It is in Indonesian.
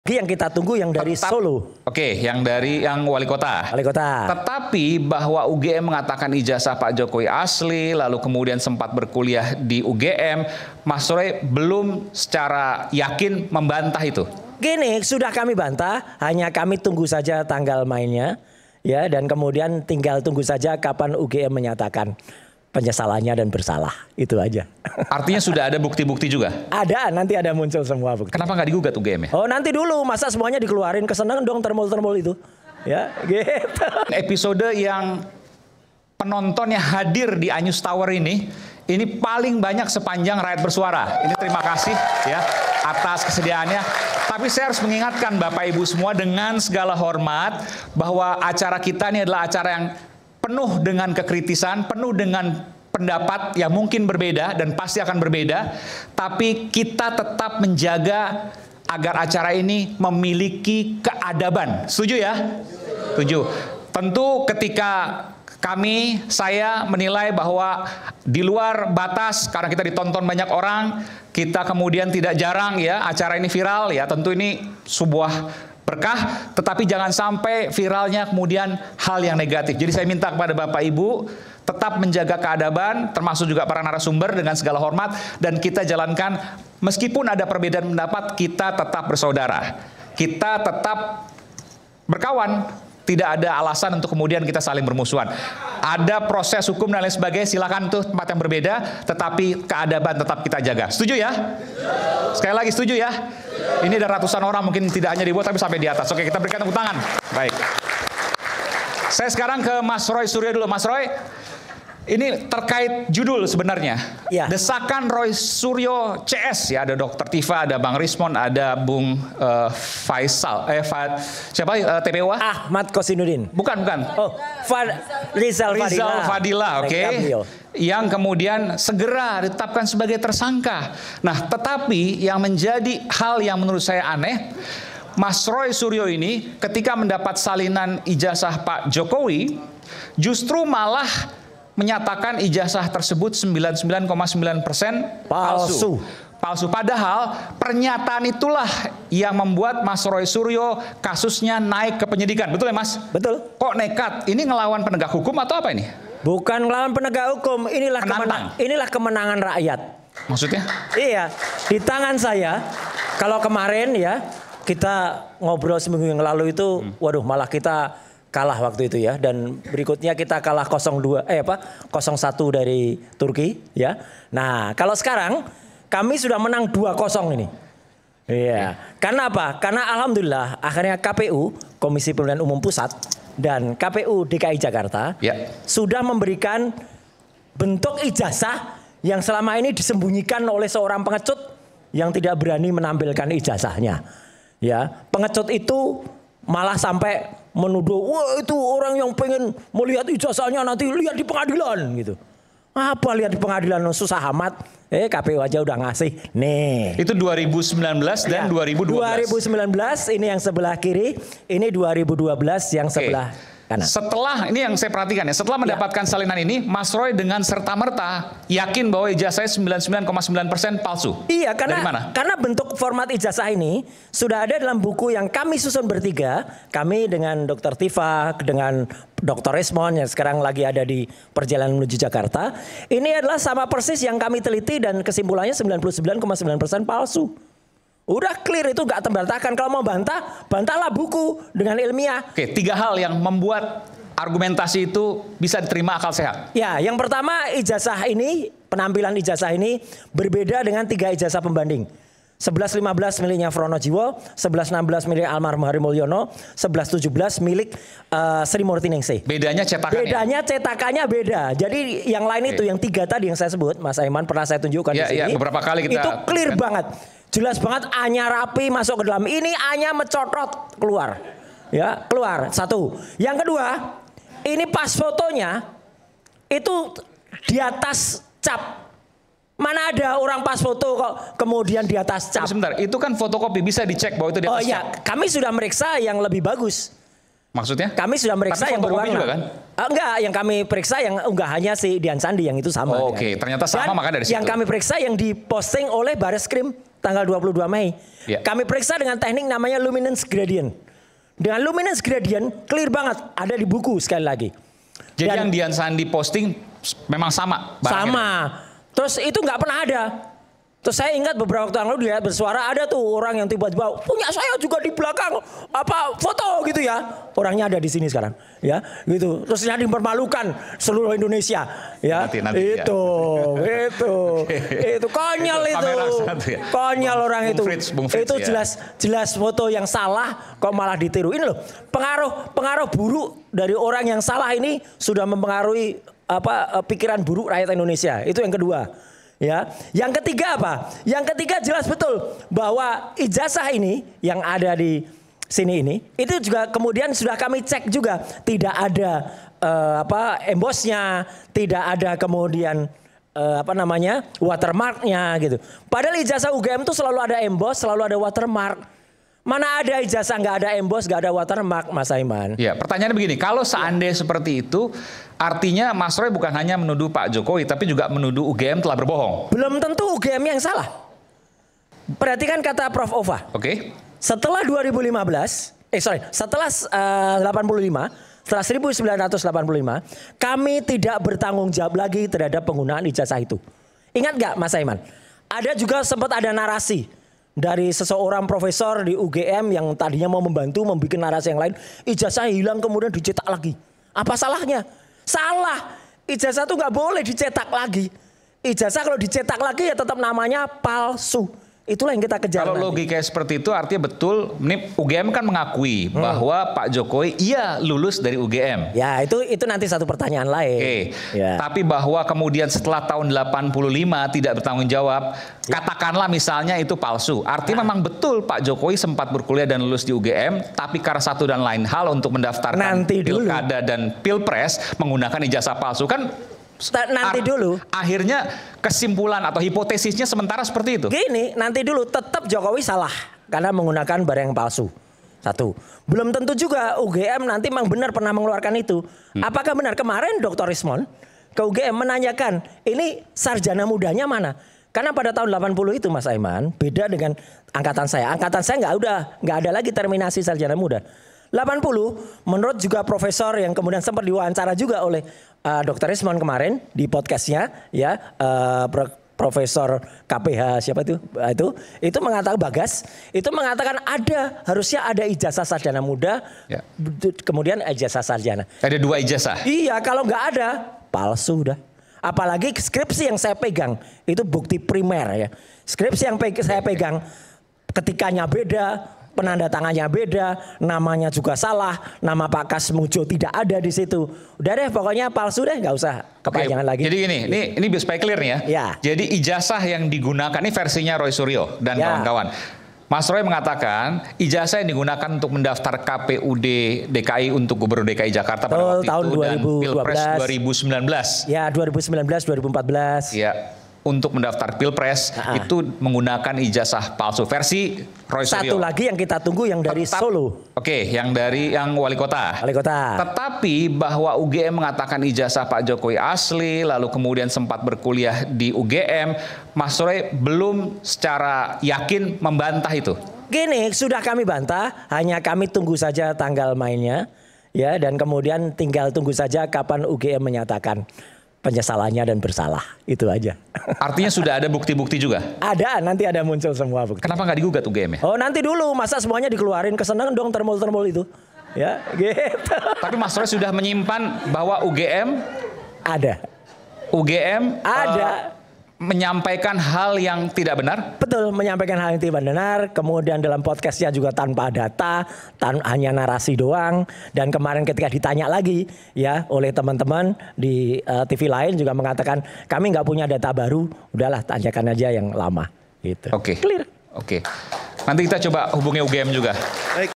Yang kita tunggu yang dari Solo. Oke, yang wali kota. Wali kota. Tetapi bahwa UGM mengatakan ijazah Pak Jokowi asli, lalu kemudian sempat berkuliah di UGM, Mas Roy belum secara yakin membantah itu. Gini, sudah kami bantah, hanya kami tunggu saja tanggal mainnya, ya, dan kemudian tinggal tunggu saja kapan UGM menyatakan penyesalannya dan bersalah, itu aja. Artinya sudah ada bukti-bukti juga? Ada, nanti ada muncul semua bukti. Kenapa nggak digugat UGM ya? Oh, nanti dulu, masa semuanya dikeluarin, kesenangan dong termol-termol itu. Ya, gitu. Episode yang penontonnya hadir di Anyus Tower ini paling banyak sepanjang Rakyat Bersuara. Ini terima kasih ya atas kesediaannya. Tapi saya harus mengingatkan Bapak Ibu semua dengan segala hormat bahwa acara kita ini adalah acara yang penuh dengan kekritisan, penuh dengan pendapat yang mungkin berbeda dan pasti akan berbeda, tapi kita tetap menjaga agar acara ini memiliki keadaban. Setuju ya? Setuju. Tentu ketika saya menilai bahwa di luar batas karena kita ditonton banyak orang, kita kemudian tidak jarang ya acara ini viral ya, tentu ini sebuah berkah, tetapi jangan sampai viralnya kemudian hal yang negatif. Jadi saya minta kepada Bapak Ibu tetap menjaga keadaban, termasuk juga para narasumber dengan segala hormat, dan kita jalankan meskipun ada perbedaan pendapat, kita tetap bersaudara, kita tetap berkawan. Tidak ada alasan untuk kemudian kita saling bermusuhan. Ada proses hukum dan lain sebagainya, silakan tuh tempat yang berbeda, tetapi keadaban tetap kita jaga. Setuju ya? Sekali lagi setuju ya? Ini ada ratusan orang, mungkin tidak hanya di bawah tapi sampai di atas. Oke, kita berikan tepuk tangan. Baik. Saya sekarang ke Mas Roy Suryo dulu. Mas Roy, ini terkait judul sebenarnya. Ya. Desakan Roy Suryo CS ya, ada Dr. Tifa, ada Bang Rismon, ada Bung Faisal, siapa TPU? Ahmad Kosinuddin. Bukan. Oh, Rizal Fadila, oke. Yang kemudian segera ditetapkan sebagai tersangka. Nah, tetapi yang menjadi hal yang menurut saya aneh, Mas Roy Suryo ini ketika mendapat salinan ijazah Pak Jokowi, justru malah menyatakan ijazah tersebut 99,9% palsu. Padahal pernyataan itulah yang membuat Mas Roy Suryo kasusnya naik ke penyidikan. Betul ya Mas? Betul. Kok nekat? Ini ngelawan penegak hukum atau apa ini? Bukan ngelawan penegak hukum, inilah kemenangan rakyat. Maksudnya? Iya, di tangan saya. Kalau kemarin ya, kita ngobrol seminggu yang lalu itu, waduh malah kita kalah waktu itu ya, dan berikutnya kita kalah 0-1 dari Turki ya. Nah, kalau sekarang kami sudah menang 2-0 ini. Iya. Karena apa? Karena alhamdulillah akhirnya KPU, Komisi Pemilihan Umum Pusat, dan KPU DKI Jakarta sudah memberikan bentuk ijazah yang selama ini disembunyikan oleh seorang pengecut yang tidak berani menampilkan ijazahnya. Ya, pengecut itu malah sampai menuduh, wah itu orang yang pengen melihat ijazahnya nanti lihat di pengadilan gitu. Apa lihat di pengadilan, susah amat. KPU aja udah ngasih. Nih. Itu 2019 dan 2012. 2019 ini yang sebelah kiri, ini 2012 yang sebelah kanan. Setelah, ini yang saya perhatikan ya, setelah mendapatkan salinan ini, Mas Roy dengan serta-merta yakin bahwa ijazahnya 99,9% palsu. Iya, Dari mana? Karena bentuk format ijazah ini sudah ada dalam buku yang kami susun bertiga. Kami dengan Dr. Tifa, dengan Dr. Rismon yang sekarang lagi ada di perjalanan menuju Jakarta. Ini adalah sama persis yang kami teliti dan kesimpulannya 99,9% palsu. Udah clear, itu gak terbantahkan. Kalau mau bantah, bantahlah buku dengan ilmiah. Oke, 3 hal yang membuat argumentasi itu bisa diterima akal sehat. Ya, yang pertama ijazah ini, penampilan ijazah ini berbeda dengan 3 ijazah pembanding. 11-15 miliknya Fronojiwo, 11-16 milik almarhum Hari Mulyono, 11-17 milik Sri Murti Ningsih. Bedanya cetakannya? Bedanya cetakannya beda. Jadi yang lain itu, yang 3 tadi yang saya sebut, Mas Aiman pernah saya tunjukkan di sini. Ya, beberapa kali kita... Itu clear banget. Jelas banget, A-nya rapi masuk ke dalam. Ini A-nya mencotot keluar. Ya, keluar. 1. Yang kedua, ini pas fotonya itu di atas cap. Mana ada orang pas foto kok kemudian di atas cap. Sebentar, itu kan fotokopi, bisa dicek bahwa itu di atas cap. Kami sudah meriksa yang lebih bagus. Maksudnya? Kami sudah meriksa tapi yang berwarna. juga kan? Enggak, yang kami periksa yang enggak hanya si Dian Sandi yang itu sama. Oh, Oke, ternyata sama maka dari situ. Yang kami periksa yang diposting oleh Bareskrim tanggal 22 Mei. Ya. Kami periksa dengan teknik namanya luminance gradient. Dengan luminance gradient clear banget, ada di buku sekali lagi. Jadi Dan yang Dian Sandi posting memang sama? sama. Terus itu nggak pernah ada. Terus saya ingat beberapa waktu yang lalu dia bersuara ada tuh orang yang tiba-tiba punya saya juga di belakang apa foto gitu ya. Orangnya ada di sini sekarang ya gitu. Terus dia dipermalukan seluruh Indonesia ya. Nanti, itu ya. itu konyol itu. Ya. Konyol orang Bung itu. Frits, Itu ya. jelas foto yang salah kok malah ditiru. Ini loh pengaruh buruk dari orang yang salah ini sudah mempengaruhi pikiran buruk rakyat Indonesia. Itu yang kedua. Ya, yang ketiga apa? Yang ketiga jelas betul bahwa ijazah ini yang ada di sini ini itu juga kemudian sudah kami cek juga tidak ada embosnya, tidak ada kemudian watermarknya gitu. Padahal ijazah UGM itu selalu ada emboss, selalu ada watermark. Mana ada ijazah nggak ada emboss, nggak ada watermark, Mas Aiman? Ya, pertanyaannya begini, kalau seandainya seperti itu, artinya Mas Roy bukan hanya menuduh Pak Jokowi, tapi juga menuduh UGM telah berbohong. Belum tentu UGM yang salah. Perhatikan kata Prof. Ova. Oke. Setelah 1985, kami tidak bertanggung jawab lagi terhadap penggunaan ijazah itu. Ingat nggak, Mas Aiman? Ada juga sempat ada narasi dari seseorang profesor di UGM yang tadinya mau membantu membuat narasi yang lain, ijazah hilang kemudian dicetak lagi. Apa salahnya? Salah. Ijazah itu nggak boleh dicetak lagi. Ijazah kalau dicetak lagi ya tetap namanya palsu. Itulah yang kita kejar. Kalau logikanya seperti itu artinya betul, ini UGM kan mengakui bahwa Pak Jokowi iya lulus dari UGM. Ya itu nanti satu pertanyaan lain. Oke. Ya. Tapi bahwa kemudian setelah tahun 85 tidak bertanggung jawab, katakanlah misalnya itu palsu. Artinya memang betul Pak Jokowi sempat berkuliah dan lulus di UGM, tapi karena satu dan lain hal untuk mendaftarkan pilkada dan pilpres menggunakan ijazah palsu kan. Nanti dulu. Akhirnya kesimpulan atau hipotesisnya sementara seperti itu. Gini, nanti dulu tetap Jokowi salah karena menggunakan barang yang palsu. Satu. Belum tentu juga UGM nanti memang benar pernah mengeluarkan itu. Apakah benar kemarin Dr. Rismon ke UGM menanyakan ini sarjana mudanya mana? Karena pada tahun 80 itu Mas Aiman beda dengan angkatan saya. Angkatan saya nggak ada lagi terminasi sarjana muda. 80 menurut juga profesor yang kemudian sempat diwawancara juga oleh Dr. Rismon kemarin di podcastnya ya Profesor KPH siapa itu mengatakan Bagas itu mengatakan harusnya ada ijazah sarjana muda ya. Kemudian ijazah sarjana. Ada 2 ijazah. Iya kalau nggak ada palsu udah. Apalagi skripsi yang saya pegang itu bukti primer ya. Skripsi yang saya pegang ketikanya beda. Penanda tangannya beda, namanya juga salah, nama Pak Kasmujo tidak ada di situ. Udah deh, pokoknya palsu deh, nggak usah kepanjangan lagi. Jadi ini supaya clear nih ya. Ya. Jadi ijazah yang digunakan ini versinya Roy Suryo dan kawan-kawan. Mas Roy mengatakan ijazah yang digunakan untuk mendaftar KPUD DKI untuk Gubernur DKI Jakarta pada waktu tahun itu 2012. dan Pilpres 2019. Ya 2019, 2014. Ya. Untuk mendaftar Pilpres itu menggunakan ijazah palsu versi Roy Suryo. Satu lagi yang kita tunggu yang dari Solo. Oke, yang wali kota. Wali kota. Tetapi bahwa UGM mengatakan ijazah Pak Jokowi asli, lalu kemudian sempat berkuliah di UGM, Mas Roy belum secara yakin membantah itu. Gini, sudah kami bantah, hanya kami tunggu saja tanggal mainnya, ya, dan kemudian tinggal tunggu saja kapan UGM menyatakan penyesalannya dan bersalah, itu aja. Artinya sudah ada bukti-bukti juga? Ada, nanti ada muncul semua bukti. Kenapa nggak digugat UGM ya? Oh nanti dulu, masa semuanya dikeluarin, kesenangan dong termol-termol itu. Ya gitu. Tapi Mas Roy sudah menyimpan bahwa UGM ada. Menyampaikan hal yang tidak benar? Betul, menyampaikan hal yang tidak benar. Kemudian dalam podcastnya juga tanpa data, hanya narasi doang. Dan kemarin ketika ditanya lagi ya oleh teman-teman di TV lain juga mengatakan kami nggak punya data baru. Udahlah tanyakan aja yang lama. Gitu. Oke. Clear. Oke. Nanti kita coba hubungi UGM juga.